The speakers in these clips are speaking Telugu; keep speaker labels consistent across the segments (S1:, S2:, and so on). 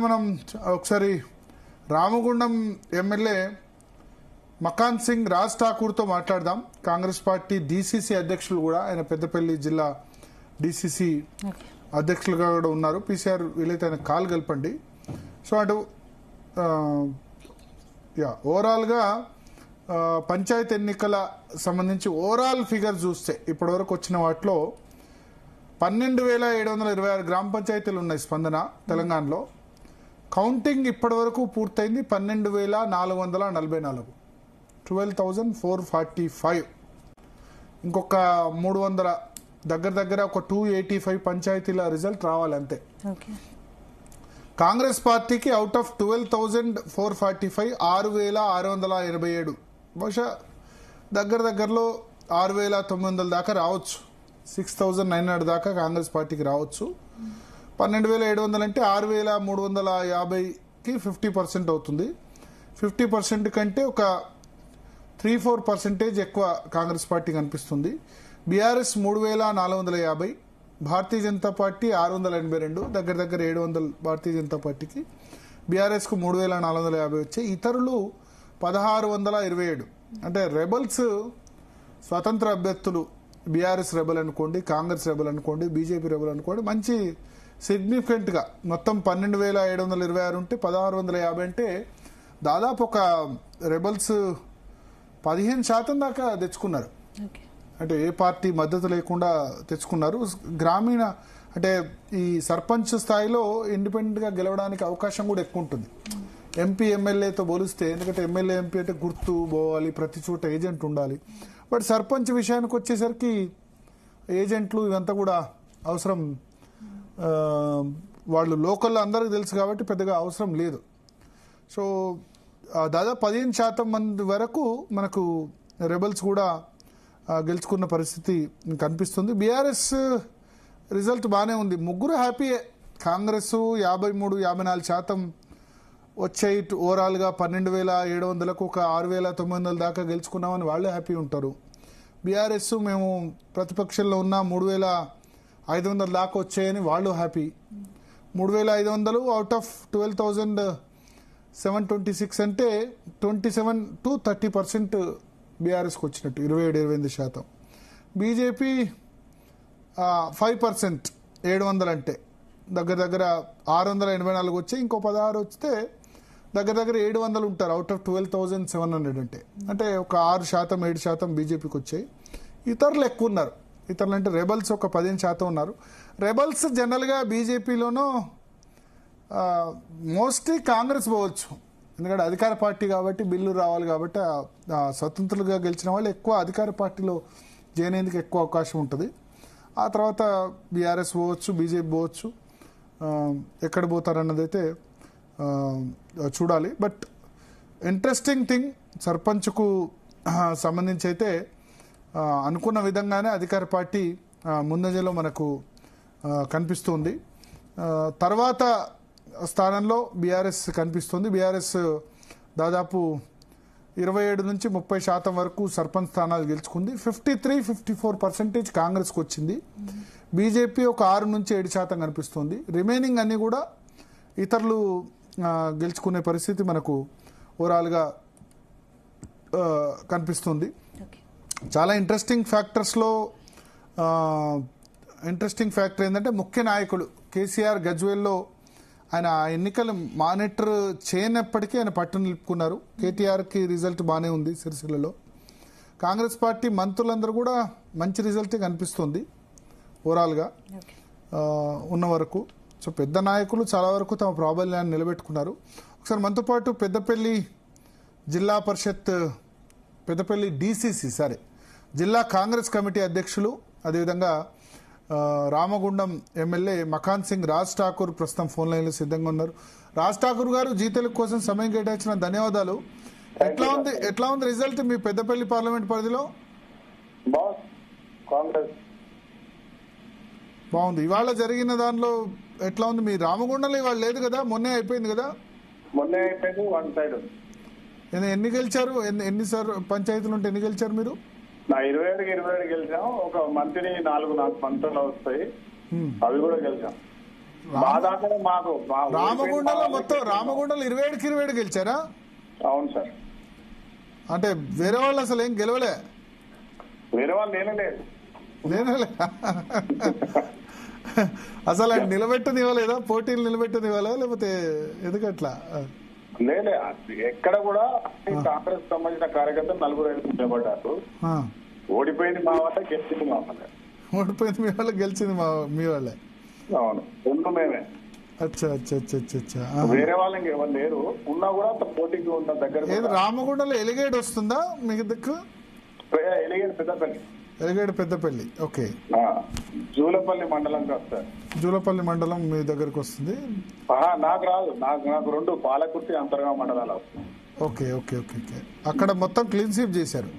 S1: మనం ఒకసారి రామగుండం ఎమ్మెల్యే మకాన్ సింగ్ రాజ్ ఠాకూర్తో మాట్లాడదాం. కాంగ్రెస్ పార్టీ డీసీసీ అధ్యక్షులు కూడా, ఆయన పెద్దపల్లి జిల్లా డీసీసీ అధ్యక్షులుగా కూడా ఉన్నారు. పీసీఆర్ వీలైతే ఆయన కాల్ కలపండి. సో అటు ఓవరాల్గా పంచాయతీ ఎన్నికల సంబంధించి ఓవరాల్ ఫిగర్ చూస్తే ఇప్పటివరకు వచ్చిన వాటిలో 12,726 గ్రామ పంచాయతీలు ఉన్నాయి స్పందన తెలంగాణలో. కౌంటింగ్ ఇప్పటి వరకు పూర్తయింది 12,444, 12,445. ఇంకొక 300 దగ్గర ఒక 285 పంచాయతీల రిజల్ట్ రావాలి అంతే. కాంగ్రెస్ పార్టీకి అవుట్ ఆఫ్ 12,445 6,687, బహుశా దగ్గరలో 6,900 దాకా రావచ్చు. 6,900 దాకా కాంగ్రెస్ పార్టీకి రావచ్చు. 12,700 అంటే 6,350కి 50% అవుతుంది. 50% కంటే ఒక 3-4% ఎక్కువ కాంగ్రెస్ పార్టీ కనిపిస్తుంది. బీఆర్ఎస్ 3,450, భారతీయ జనతా పార్టీ 682, దగ్గర 700 భారతీయ జనతా పార్టీకి. బీఆర్ఎస్కు 3,450 వచ్చాయి. ఇతరులు 1,627. అంటే రెబల్స్ స్వతంత్ర అభ్యర్థులు, బీఆర్ఎస్ రెబల్ అనుకోండి, కాంగ్రెస్ రెబల్ అనుకోండి, బీజేపీ రెబల్ అనుకోండి, మంచి సిగ్నిఫికెంట్గా మొత్తం 12,726 ఉంటే 1,650 అంటే దాదాపు ఒక రెబల్స్ 15% దాకా తెచ్చుకున్నారు. అంటే ఏ పార్టీ మద్దతు లేకుండా తెచ్చుకున్నారు. గ్రామీణ అంటే ఈ సర్పంచ్ స్థాయిలో ఇండిపెండెంట్గా గెలవడానికి అవకాశం కూడా ఎక్కువ ఉంటుంది ఎంపీ ఎమ్మెల్యేతో పోలిస్తే. ఎందుకంటే ఎమ్మెల్యే ఎంపీ అంటే గుర్తు పోవాలి, ప్రతి చోట ఏజెంట్ ఉండాలి. బట్ సర్పంచ్ విషయానికి వచ్చేసరికి ఏజెంట్లు ఇవంతా కూడా అవసరం, వాళ్ళు లోకల్లో అందరికీ తెలుసు కాబట్టి పెద్దగా అవసరం లేదు. సో దాదాపు 15% మంది వరకు మనకు రెబల్స్ కూడా గెలుచుకున్న పరిస్థితి కనిపిస్తుంది. బీఆర్ఎస్ రిజల్ట్ బాగానే ఉంది, ముగ్గురు హ్యాపీయే. కాంగ్రెస్ 53-54% వచ్చాయి. ఓవరాల్గా 12,700కు ఒక 6,900 దాకా గెలుచుకున్నామని వాళ్ళే హ్యాపీ ఉంటారు. బీఆర్ఎస్ మేము ప్రతిపక్షంలో ఉన్న 3,500 దాకా వచ్చాయని వాళ్ళు హ్యాపీ. 3,500 అవుట్ ఆఫ్ 12,726 అంటే 27-30% బీఆర్ఎస్కి వచ్చినట్టు, 27-28%. బీజేపీ 5%, 700 అంటే దగ్గర 684 వచ్చాయి. ఇంకో 16 వస్తే దగ్గర 700 ఉంటారు అవుట్ ఆఫ్ 12,700 అంటే ఒక 6%-7% బీజేపీకి వచ్చాయి. ఇతరులు ఎక్కువ ఉన్నారు. ఇతరులు అంటే రెబల్స్ ఒక 15% ఉన్నారు. రెబల్స్ జనరల్గా బీజేపీలోనూ మోస్ట్లీ కాంగ్రెస్ పోవచ్చు, ఎందుకంటే అధికార పార్టీ కాబట్టి బిల్లు రావాలి కాబట్టి. స్వతంత్రులుగా గెలిచిన వాళ్ళు ఎక్కువ అధికార పార్టీలో జాయిన్ అయ్యేందుకు ఎక్కువ అవకాశం ఉంటుంది. ఆ తర్వాత బీఆర్ఎస్ పోవచ్చు, బీజేపీ పోవచ్చు. ఎక్కడ పోతారన్నది అయితే చూడాలి. బట్ ఇంట్రెస్టింగ్ థింగ్, సర్పంచ్కు సంబంధించి అయితే అనుకున్న విధంగానే అధికార పార్టీ ముందంజలో మనకు కనిపిస్తుంది. తర్వాత స్థానంలో బీఆర్ఎస్ కనిపిస్తుంది. బీఆర్ఎస్ దాదాపు 27-30% వరకు సర్పంచ్ స్థానాలు గెలుచుకుంది. 53-54% కాంగ్రెస్కి వచ్చింది. బీజేపీ ఒక 6-7% కనిపిస్తుంది. రిమైనింగ్ అన్ని కూడా ఇతరులు గెలుచుకునే పరిస్థితి మనకు ఓవరాల్గా కనిపిస్తుంది. చాలా ఇంట్రెస్టింగ్ ఫ్యాక్టర్ ఏంటంటే ముఖ్య నాయకులు కేసీఆర్ గజ్వేల్లో ఆయన ఎన్నికలు మానిటర్ చేయనప్పటికీ ఆయన పట్టు నిలుపుకున్నారు. కేటీఆర్కి రిజల్ట్ బాగానే ఉంది సిరిసిల్లలో. కాంగ్రెస్ పార్టీ మంత్రులందరూ కూడా మంచి రిజల్టే కనిపిస్తుంది ఓవరాల్గా ఉన్న వరకు. సో పెద్ద నాయకులు చాలా వరకు తమ ప్రాబల్యాన్ని నిలబెట్టుకున్నారు. ఒకసారి మనతో పాటు పెద్దపల్లి డీసీసీ జిల్లా కాంగ్రెస్ కమిటీ అధ్యక్షులు, అదేవిధంగా రామగుండం ఎమ్మెల్యే మకాన్ సింగ్ రాజ్ ఠాకూర్ ప్రస్తుతం ఫోన్ లైన్లో సిద్ధంగా ఉన్నారు. రాజ్ ఠాకూర్ గారు, జీ తెలుగు కోసం సమయం కేటాయించిన ధన్యవాదాలు. ఎట్లా ఉంది రిజల్ట్ మీ పెద్దపల్లి పార్లమెంట్ పరిధిలో? బాగుంది. ఇవాళ జరిగిన దానిలో ఎట్లా ఉంది? మీ రామగుండంలో ఇవాళ లేదు కదా, మొన్నే అయిపోయింది కదా?
S2: మొన్నే అయిపోయింది. వన్ సైడ్
S1: ఎన్ని గెలిచారు? ఎన్ని పంచాయతీలు ఉంటే ఎన్ని గెలిచారు మీరు?
S2: నా 27 గెలిచాం. ఒక మంత్రి 4 మంత్రులు వస్తాయి, అవి కూడా గెలిచాం. మా దాంట్లో మాకు
S1: రామగుండలో మొత్తం రామగుండలో 27కి 27 గెలిచారా?
S2: అవును సార్.
S1: అంటే వేరే వాళ్ళు అసలు ఏం గెలవలే?
S2: వేరే వాళ్ళు లేదు.
S1: అసలు ఆయన నిలబెట్టనివ్వలేదా? పోటీలు నిలబెట్టనివ్వాలా లేకపోతే ఎందుకట్లా?
S2: లేలే, ఎక్కడ కూడా కాంగ్రెస్ సంబంధించిన కార్యకర్తలు 4-5 నిలబడ్డారు. ఓడిపోయింది మా వాళ్ళ, గెలిచింది మా వాళ్ళ.
S1: ఓడిపోయింది మీ వాళ్ళ, గెలిచింది మీ వాళ్ళే.
S2: అవును, రెండు మేమే.
S1: అచ్చా అచ్చా అచ్చా అచ్చా.
S2: వేరే వాళ్ళకి ఎవరు లేరు, ఉన్నా కూడా అంత పోటీకి ఉన్న దగ్గర.
S1: రామగుండలో ఎలిగేడ్ వస్తుందా మీకు దిక్కు?
S2: ఎలిగేడు పెద్దపల్లి.
S1: ఎలిగేడు పెద్దపల్లి, ఓకే.
S2: జూలపల్లి మండలంకి వస్తారు.
S1: జూలపల్లి మండలం మీ దగ్గరకు వస్తుంది.
S2: నాకు రాదు, నాకు 2 పాలకుర్తి అంతర్గా మండలాలు వస్తాయి.
S1: Okay okay okay okay. అక్కడ మొత్తం క్లీన్ స్వీప్ చేశారు.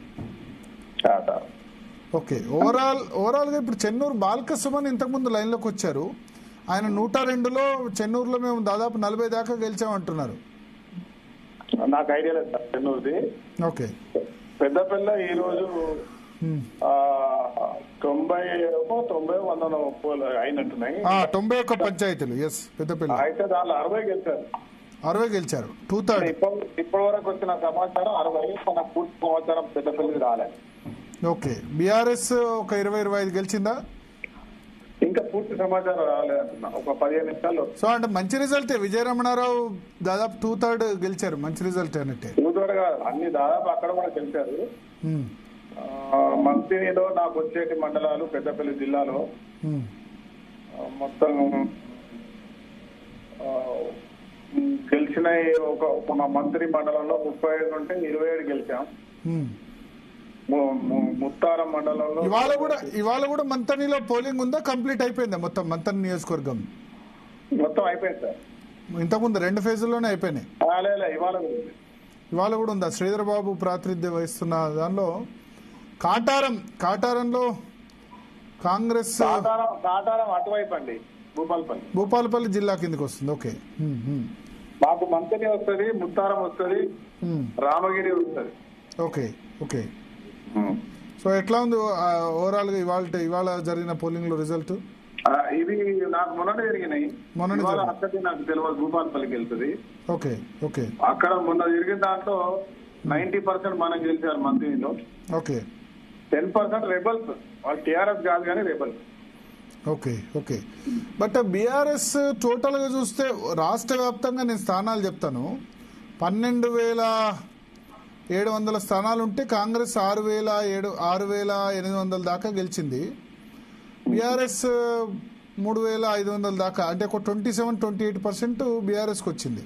S1: ఓకే. ఓవరాల్ గా ఇప్పుడు చెన్నూరు బాలకృష్ణ ఇంతకుముందు లైన్లోకి వచ్చారు. ఆయన 102లో, చెన్నూరులో మేము దాదాపు 40 దాకా గెలిచామంటున్నారు.
S2: నాకు ఐడియా లేదు సార్ చెన్నూరుది.
S1: ఓకే.
S2: పెద్దపల్లి ఈ రోజు 90 అయినట్టున్నాయి.
S1: 91 పంచాయతీలు. ఎస్, పెద్దపల్లి.
S2: అయితే దానిలో 60 గెలిచారు.
S1: 60 గెలిచారు, 2/3.
S2: ఇప్పటి వరకు వచ్చిన సమాచారం 60. మన పూర్తి సమాచారం పెద్దపల్లి రాలేదు.
S1: ఓకే. బీఆర్ఎస్ ఒక 20-25 గెలిచిందా?
S2: ఇంకా పూర్తి సమాచారం రాలేదంటున్నా, ఒక 15 నిమిషాల్లో.
S1: సో అంటే మంచి రిజల్టే. విజయరమణారావు దాదాపు 2/3 గెలిచారు, మంచి రిజల్ట్ అన్నట్టే.
S2: 2/3 కాదు, అన్ని దాదాపు అక్కడ కూడా గెలిచారు. మంత్రిలో నాకు వచ్చేటి మండలాలు పెద్దపల్లి జిల్లాలో మొత్తం గెలిచిన ఒక మంత్రి మండలంలో 35 ఉంటే 27 గెలిచాం. ముత్తారం మండలంలో
S1: ఇవాళ కూడా మంతనిలో పోలింగ్ ఉందా? కంప్లీట్ అయిపోయిందా మొత్తం మంతని నియోజకవర్గం?
S2: మొత్తం అయిపోయింది సార్.
S1: ఇంతకుముందు 2 ఫేజుల్లోనే అయిపోయినాయి. ఇవాళ కూడా ఉందా? శ్రీధర్ బాబు ప్రాతినిధ్యం వహిస్తున్న దానిలో కాటారంలో కాంగ్రెస్.
S2: కాటారం అటువైపు అండి,
S1: భూపాలపల్లి జిల్లా కిందకి వస్తుంది. ఓకే.
S2: మాకు మంతని వస్తుంది, ముత్తారం వస్తుంది, రామగిరి వస్తుంది.
S1: Okay okay. సో ఎట్లా ఉంది ఓవరాల్ గా ఇవాళ జరిగిన పోలింగ్ లో రిజల్ట్?
S2: ఇవి నాకు మొన్ననే జరిగినాయి. అక్కడికి నాకు తెలియదు, భూపాలపల్లికి వెళ్తుంది.
S1: Okay okay.
S2: అక్కడ మొన్న జరిగిన దాంట్లో 90% మనం గెలిచారు మంత్రిలో.
S1: ఓకే.
S2: 10% రెబల్స్, వాళ్ళు టీఆర్ఎస్ కాదు కానీ rebels.
S1: Okay okay. But BRS total గా చూస్తే రాష్ట్ర వ్యాప్తంగా నేను స్థానాలు చెప్తాను. 12,700 స్థానాలు ఉంటే కాంగ్రెస్ 6,800 దాకా గెలిచింది. బీఆర్ఎస్ 3,500 దాకా, అంటే ఒక 27-28% బీఆర్ఎస్కి వచ్చింది.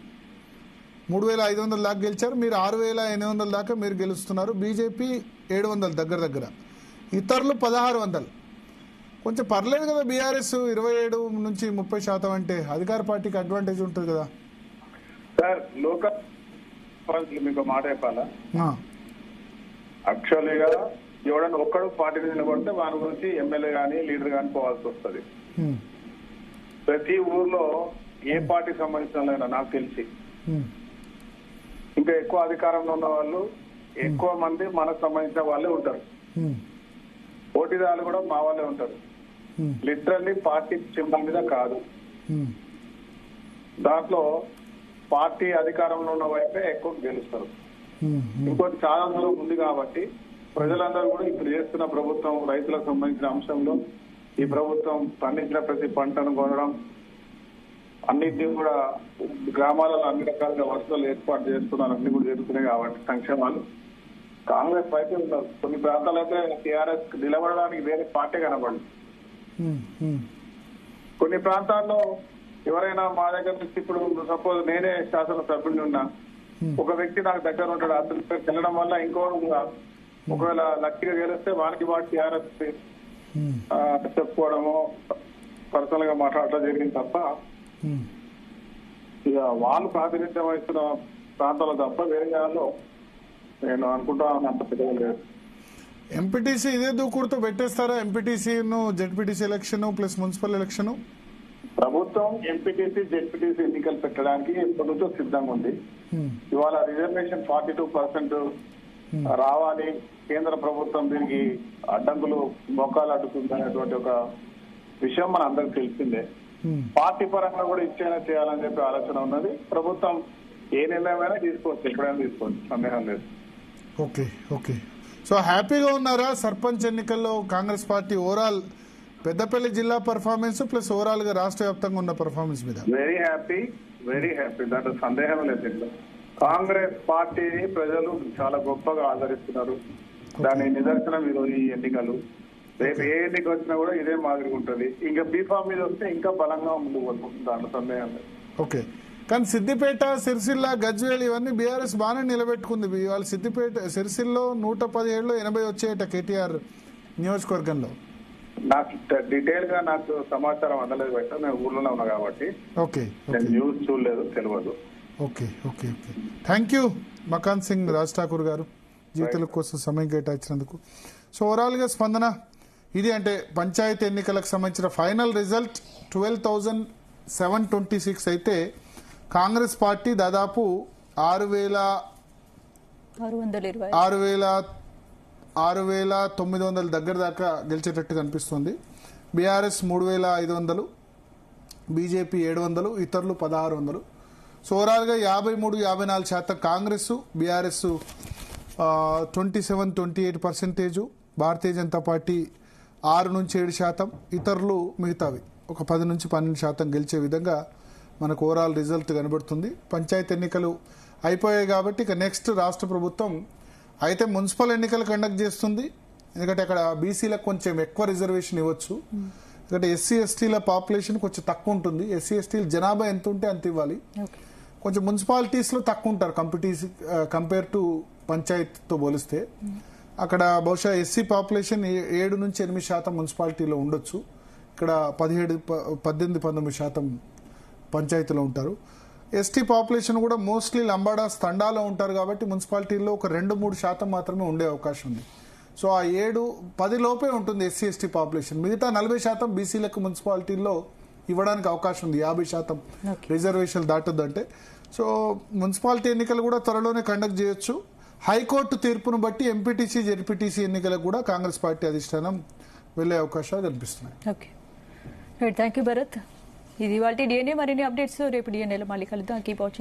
S1: 3,500 దాకా గెలిచారు. మీరు 6,800 దాకా మీరు గెలుస్తున్నారు. బీజేపీ 700 దగ్గర. ఇతరులు 1,600. కొంచెం పర్లేదు కదా బీఆర్ఎస్ 27-30% అంటే అధికార పార్టీకి అడ్వాంటేజ్ ఉంటుంది కదా
S2: సార్. లోకల్ మీకు మాట చెప్పాలా, యాక్చువల్గా ఎవడన్నా ఒక్కడు పార్టీ నిలబడితే వారి గురించి ఎమ్మెల్యే కానీ లీడర్ కానీ పోవాల్సి వస్తుంది. ప్రతి ఊర్లో ఏ పార్టీ సంబంధించిన నాకు తెలిసి ఇంకా ఎక్కువ అధికారంలో ఉన్న వాళ్ళు ఎక్కువ మంది మనకు సంబంధించిన వాళ్ళే ఉంటారు. పోటీదారులు కూడా మా వాళ్ళే ఉంటారు. లిటరల్లీ పార్టీ సింబల్ మీద కాదు. దాంట్లో పార్టీ అధికారంలో ఉన్న వైపే ఎక్కువ గెలుస్తారు. ఇంకోటి చాలా దూరం ఉంది కాబట్టి ప్రజలందరూ కూడా ఇప్పుడు చేస్తున్న ప్రభుత్వం రైతులకు సంబంధించిన అంశంలో ఈ ప్రభుత్వం పండించిన ప్రతి పంటను కొనడం, అన్నింటినీ కూడా గ్రామాలలో అన్ని రకాలుగా వసతులు ఏర్పాటు చేస్తున్నారు, అన్ని కూడా జరుగుతున్నాయి కాబట్టి సంక్షేమాలు కాంగ్రెస్ వైపే ఉన్నారు. కొన్ని ప్రాంతాలు అయితే టీఆర్ఎస్ నిలబడడానికి వేరే పార్టీ కనబడదు. కొన్ని ప్రాంతాల్లో ఎవరైనా మా దగ్గర నుంచి ఇప్పుడు సపోజ్ నేనే శాసనసభ్యుడిని ఉన్నా, ఒక వ్యక్తి నాకు దగ్గర ఉంటాడు, అతని వెళ్ళడం వల్ల ఇంకోటి ఒకవేళ లక్కీగా గెలిస్తే వానికి టీఆర్ఎస్ చెప్పుకోవడము, పర్సనల్ గా మాట్లాడటం జరిగింది తప్ప ఇక వాళ్ళు ప్రాతినిధ్యం వహిస్తున్న ప్రాంతాలు తప్ప వేరే జాగాల్లో నేను అనుకుంటా అంత పెద్దగా లేదు.
S1: ఎంపీటీసీ ఇదే దూకుడుతో పెట్టేస్తారా? ఎంపీటీసీను ZPTC election plus municipal election.
S2: ప్రభుత్వం ఎంపీటీసీ జెడ్పీటీసీ ఎన్నికలు పెట్టడానికి ఎప్పటి నుంచో సిద్ధంగా ఉంది. ఇవాళ రిజర్వేషన్ 42% రావాలి, కేంద్ర ప్రభుత్వం దీనికి అడ్డంకులు మొక్కాలు అడ్డుతుంది అనేటువంటి ఒక విషయం మన అందరికి తెలిసిందే. పార్టీ పరంగా కూడా ఇచ్చేనా చేయాలని చెప్పి ఆలోచన ఉన్నది. ప్రభుత్వం ఏ నిర్ణయమైనా తీసుకోవచ్చు, ఎప్పుడైనా తీసుకోవచ్చు, సందేహం లేదు.
S1: Okay okay. సో హ్యాపీగా ఉన్నారా సర్పంచ్ ఎన్నికల్లో కాంగ్రెస్ పార్టీ ఓవరాల్ పెద్దపల్లి జిల్లా పర్ఫార్మెన్స్ ప్లస్ ఓవరాల్ గా రాష్ట్ర వ్యాప్తంగా ఉన్న పర్ఫార్మెన్స్ మీద?
S2: వెరీ హ్యాపీ, దాంట్లో సందేహం లేదు. ఇంట్లో కాంగ్రెస్ పార్టీని ప్రజలు చాలా గొప్పగా ఆదరిస్తున్నారు. దాని నిదర్శనం ఈరోజు ఈ ఎన్నికలు. రేపు ఏ ఎన్నిక వచ్చినా కూడా ఇదే మాదిరిగా ఉంటుంది. ఇంకా బీఫామ్ మీద వస్తే ఇంకా బలంగా ముందుకు వస్తుంది, దాంట్లో సందేహం లేదు.
S1: ఓకే. కానీ సిద్దిపేట, సిరిసిల్ల, గజ్వేల్ ఇవన్నీ బీఆర్ఎస్ బాగానే నిలబెట్టుకుంది. వాళ్ళు సిద్దిపేట, సిరిసిల్లో 117లో 80 వచ్చాయట కేటీఆర్ నియోజకవర్గంలో.
S2: నాకు డీటెయిల్ గా నాకు సమాచారం అందలేదు బయట, నేను ఊర్లోనే ఉన్నా కాబట్టి
S1: ఓకే
S2: నేను న్యూస్ చూడలేదు, తెలియదు.
S1: Okay okay okay. Thank you Makhan Singh Raj Thakur గారు జీవితాల కోసం సమయం కేటాయించినందుకు. సో ఓవరాల్ గా స్పందన ఇది. అంటే పంచాయతీ ఎన్నికలకు సంబంధించిన ఫైనల్ రిజల్ట్ 12,726 అయితే కాంగ్రెస్ పార్టీ దాదాపు 6,900 దగ్గర దాకా గెలిచేటట్టు కనిపిస్తుంది. బీఆర్ఎస్ 3,500, బీజేపీ 700, ఇతరులు 1,600. సో ఓవరాల్గా 53-54% కాంగ్రెస్, బీఆర్ఎస్ 27-28%, భారతీయ జనతా పార్టీ 6-7%, ఇతరులు మిగతావి ఒక 10-12% గెలిచే విధంగా మనకు ఓవరాల్ రిజల్ట్ కనబడుతుంది. పంచాయతీ ఎన్నికలు అయిపోయాయి కాబట్టి ఇక నెక్స్ట్ రాష్ట్ర ప్రభుత్వం అయితే మున్సిపల్ ఎన్నికలు కండక్ట్ చేస్తుంది. ఎందుకంటే అక్కడ బీసీలకు కొంచెం ఎక్కువ రిజర్వేషన్ ఇవ్వచ్చు. ఎందుకంటే ఎస్సీ ఎస్టీల పాపులేషన్ కొంచెం తక్కువ ఉంటుంది. ఎస్సీ ఎస్టీల జనాభా ఎంత ఉంటే అంత ఇవ్వాలి. కొంచెం మున్సిపాలిటీస్లో తక్కువ ఉంటారు కంపేర్ టు పంచాయతీతో పోలిస్తే. అక్కడ బహుశా ఎస్సీ పాపులేషన్ 7-8% మున్సిపాలిటీలో ఉండొచ్చు. ఇక్కడ 18-19% పంచాయతీలో ఉంటారు. ఎస్టీ పాపులేషన్ కూడా మోస్ట్లీ లంబాడాస్ తండాలో ఉంటారు కాబట్టి మున్సిపాలిటీల్లో ఒక 2-3% మాత్రమే ఉండే అవకాశం ఉంది. సో ఆ 7-10 లోపే ఉంటుంది ఎస్సీ ఎస్టీ పాపులేషన్. మిగతా 40% బీసీలకు మున్సిపాలిటీల్లో ఇవ్వడానికి అవకాశం ఉంది. 50% రిజర్వేషన్ దాటొద్దంటే. సో మున్సిపాలిటీ ఎన్నికలు కూడా త్వరలోనే కండక్ట్ చేయొచ్చు. హైకోర్టు తీర్పును బట్టి ఎంపీటీసీ, జెడ్పీటీసీ ఎన్నికలకు కూడా కాంగ్రెస్ పార్టీ అధిష్టానం వెళ్లే అవకాశాలు కనిపిస్తున్నాయి.
S3: Okay, thank you Bharat. ఇది వాళ్ళ డిఎన్ఏ. మరిన్ని అప్డేట్స్ రేపు డిఎన్ఏలో మళ్ళీ కలుద్దాం. Keep watching.